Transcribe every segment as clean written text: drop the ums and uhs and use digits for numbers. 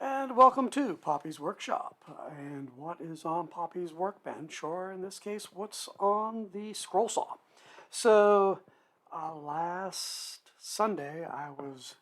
And welcome to Poppy's Workshop. And what is on Poppy's workbench, or in this case, what's on the scroll saw? So, last Sunday, I was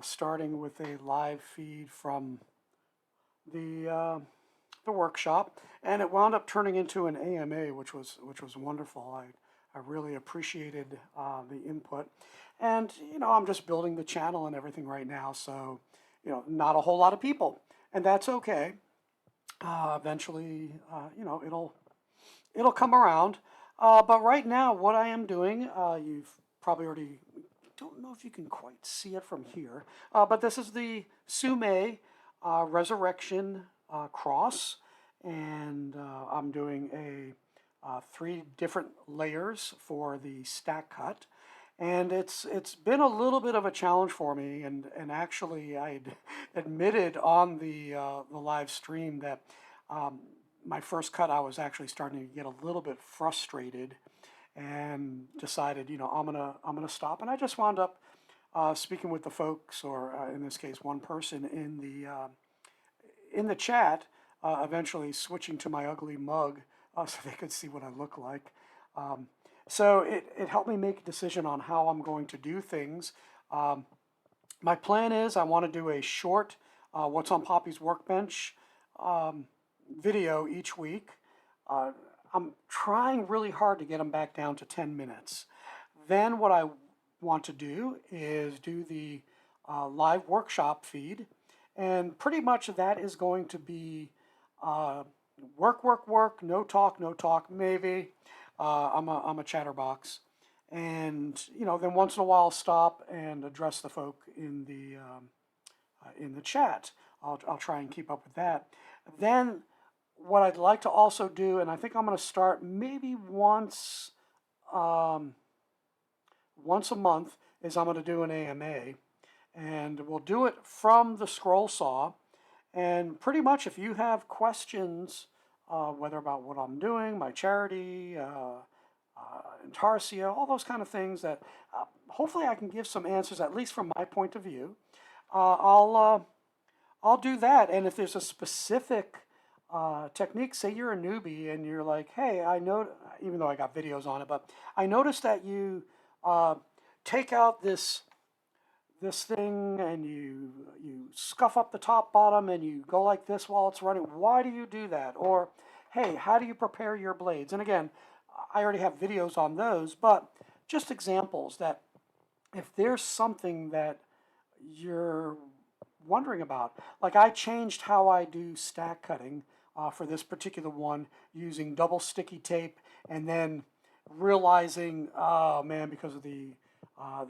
starting with a live feed from the workshop, and it wound up turning into an AMA, which was wonderful. I really appreciated the input, and I'm just building the channel and everything right now, so not a whole lot of people, and that's okay. Eventually, it'll come around. But right now, what I am doing, you've probably already. Don't know if you can quite see it from here, but this is the Sume Resurrection cross, and I'm doing three different layers for the stack cut, and it's been a little bit of a challenge for me, and actually I admitted on the live stream that my first cut I was actually starting to get a little bit frustrated and decided, I'm gonna stop. And I just wound up speaking with the folks, or in this case, one person in the chat. Eventually, switching to my ugly mug so they could see what I look like. So it helped me make a decision on how I'm going to do things. My plan is I want to do a short What's on Poppy's Workbench video each week. I'm trying really hard to get them back down to 10 minutes. Then what I want to do is do the live workshop feed, and pretty much that is going to be work, work, work, no talk, maybe. I'm a chatterbox, and then once in a while I'll stop and address the folk in the chat. I'll try and keep up with that. Then what I'd like to also do, and I think I'm going to start maybe once a month, is I'm going to do an AMA, and we'll do it from the scroll saw. And pretty much if you have questions, whether about what I'm doing, my charity, Intarsia, all those kind of things that hopefully I can give some answers, at least from my point of view, I'll do that. And if there's a specific technique, say you're a newbie and you're like, hey, I know, even though I got videos on it, but I noticed that you take out this thing and you scuff up the top bottom and you go like this while it's running. Why do you do that? Or, hey, how do you prepare your blades? And again, I already have videos on those, but just examples that if there's something that you're wondering about. Like I changed how I do stack cutting for this particular one using double sticky tape, and then realizing, oh man, because of the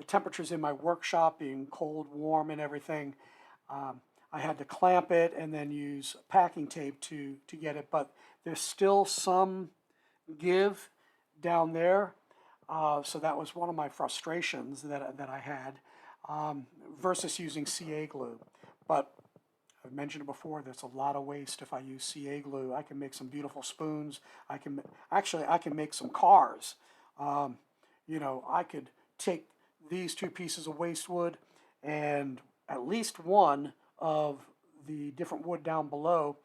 temperatures in my workshop being cold, warm, and everything, I had to clamp it and then use packing tape to get it. But there's still some give down there. So that was one of my frustrations that I had versus using CA glue. But I've mentioned it before, there's a lot of waste if I use CA glue. I can make some beautiful spoons. I can make some cars. I could take these two pieces of waste wood and at least one of the different wood down below,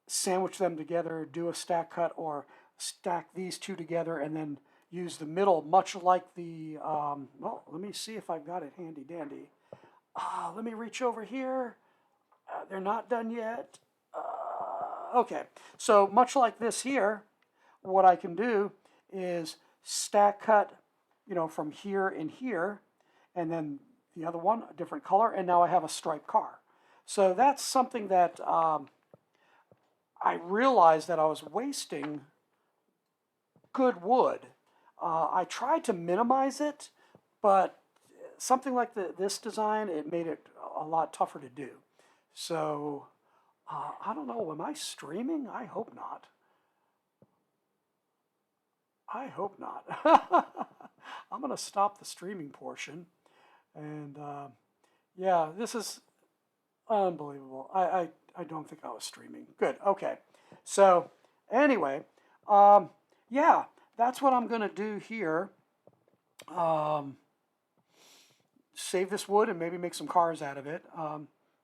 sandwich them together, do a stack cut, or stack these two together and then use the middle, much like the, well, let me see if I've got it handy dandy. Let me reach over here. They're not done yet. Okay, so much like this here, what I can do is stack cut, from here and here, and then the other one, a different color, and now I have a striped car. So that's something that I realized that I was wasting good wood. I tried to minimize it, but something like this design, it made it a lot tougher to do. So, I don't know, am I streaming? I hope not. I hope not. I'm going to stop the streaming portion. And yeah, this is unbelievable. I don't think I was streaming. Good, okay. So, anyway, yeah, that's what I'm going to do here. Save this wood and maybe make some cars out of it.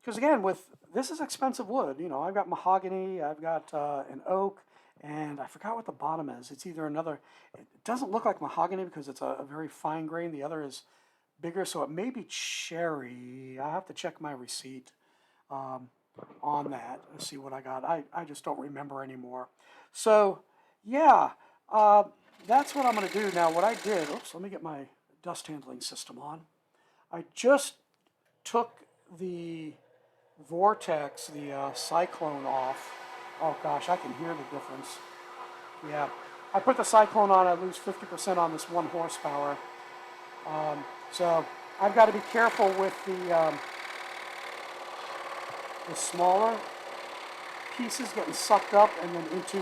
because again, with this is expensive wood. You know, I've got mahogany, I've got an oak, and I forgot what the bottom is. It's either another. It doesn't look like mahogany because it's a very fine grain. The other is bigger, so it may be cherry. I have to check my receipt um, on that to see what I got. I just don't remember anymore. So yeah, uh, that's what I'm going to do now. What I did. Oops, let me get my dust handling system on. I just took the vortex, the cyclone off. Oh gosh, I can hear the difference. Yeah, I put the cyclone on. I lose 50% on this 1 horsepower. So I've got to be careful with the smaller pieces getting sucked up and then into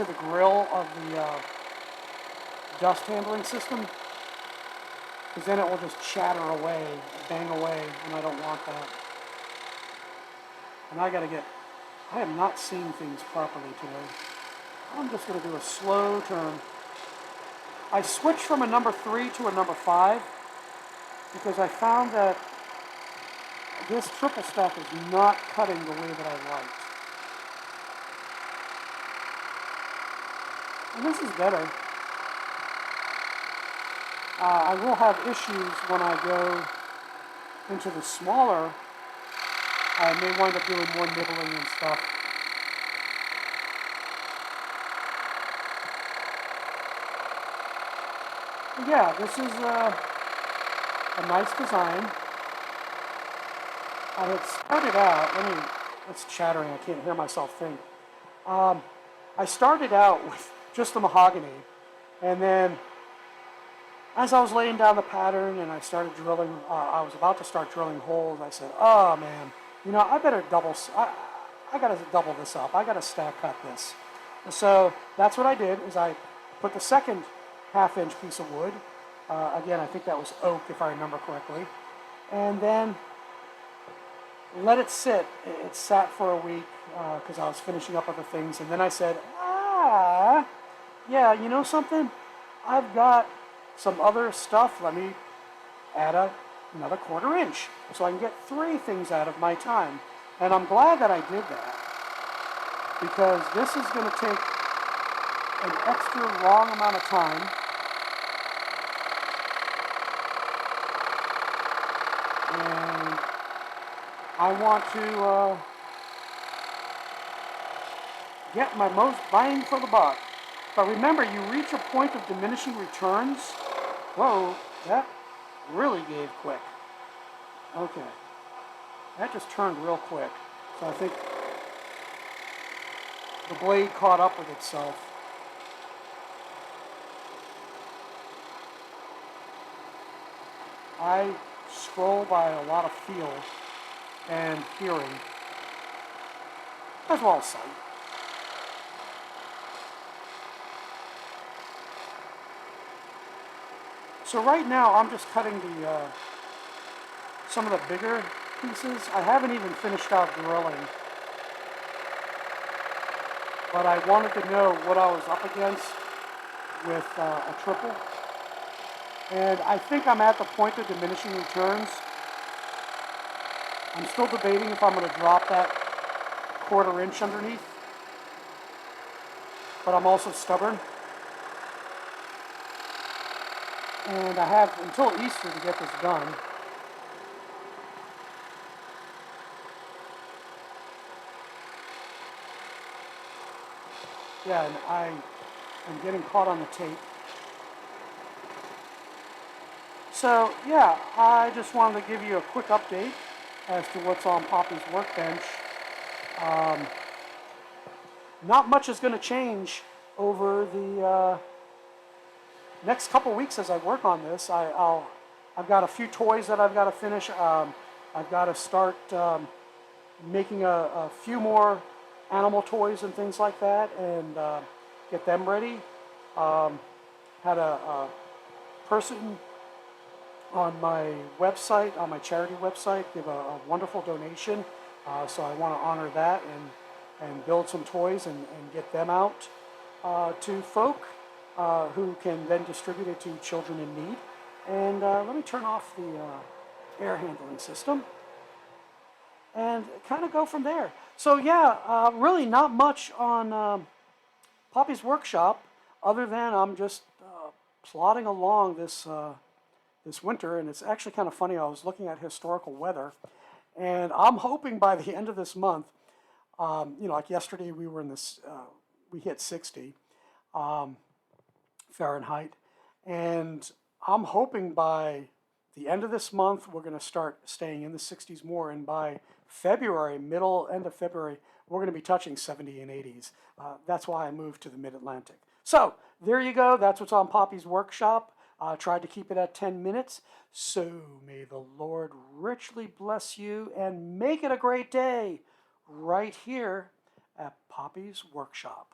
the grill of the dust handling system, because then it will just chatter away, bang away, and I don't want that. And I am not seeing things properly today. I'm just going to do a slow turn. I switched from a number 3 to a number 5 because I found that this triple stack is not cutting the way that I liked. And this is better. I will have issues when I go into the smaller. I may wind up doing more nibbling and stuff. But yeah, this is a nice design. I had started out, it's chattering, I can't hear myself think. I started out with just the mahogany, and then as I was laying down the pattern and I started drilling, I was about to start drilling holes, I said, oh man, you know, I better I gotta double this up, I gotta stack cut this. And so that's what I did, is I put the second half-inch piece of wood, again, I think that was oak if I remember correctly, and then let it sit. It sat for a week because I was finishing up other things, and then I said, yeah, you know something? I've got some other stuff. Let me add another 1/4 inch so I can get 3 things out of my time. And I'm glad that I did that, because this is going to take an extra long amount of time. And I want to get my most bang for the buck. But remember, you reach a point of diminishing returns. Whoa, that really gave quick. Okay, that just turned real quick. So I think the blade caught up with itself. I scroll by a lot of feel and hearing, as well as sight. So right now I'm just cutting some of the bigger pieces. I haven't even finished out drilling, but I wanted to know what I was up against with a triple. And I think I'm at the point of diminishing returns. I'm still debating if I'm going to drop that 1/4 inch underneath, but I'm also stubborn. And I have until Easter to get this done. Yeah, and I'm getting caught on the tape. So yeah, I just wanted to give you a quick update as to what's on Poppy's workbench. Not much is going to change over the next couple weeks as I work on this. I've got a few toys that I've got to finish. I've got to start making a few more animal toys and things like that, and get them ready. Had a person on my website, on my charity website, give a wonderful donation. So I want to honor that and build some toys and get them out to folk who can then distribute it to children in need. And let me turn off air handling system, and kind of go from there. So yeah, really not much on Poppy's workshop, other than I'm just plodding along this winter, and it's actually kind of funny. I was looking at historical weather, and I'm hoping by the end of this month, like yesterday we were in this, we hit 60 Fahrenheit, and I'm hoping by the end of this month we're going to start staying in the 60s more, and by February, end of February, we're going to be touching 70 and 80s. That's why I moved to the Mid-Atlantic. So there you go. That's what's on Poppy's workshop. Tried to keep it at 10 minutes. So may the Lord richly bless you and make it a great day right here at Poppy's workshop.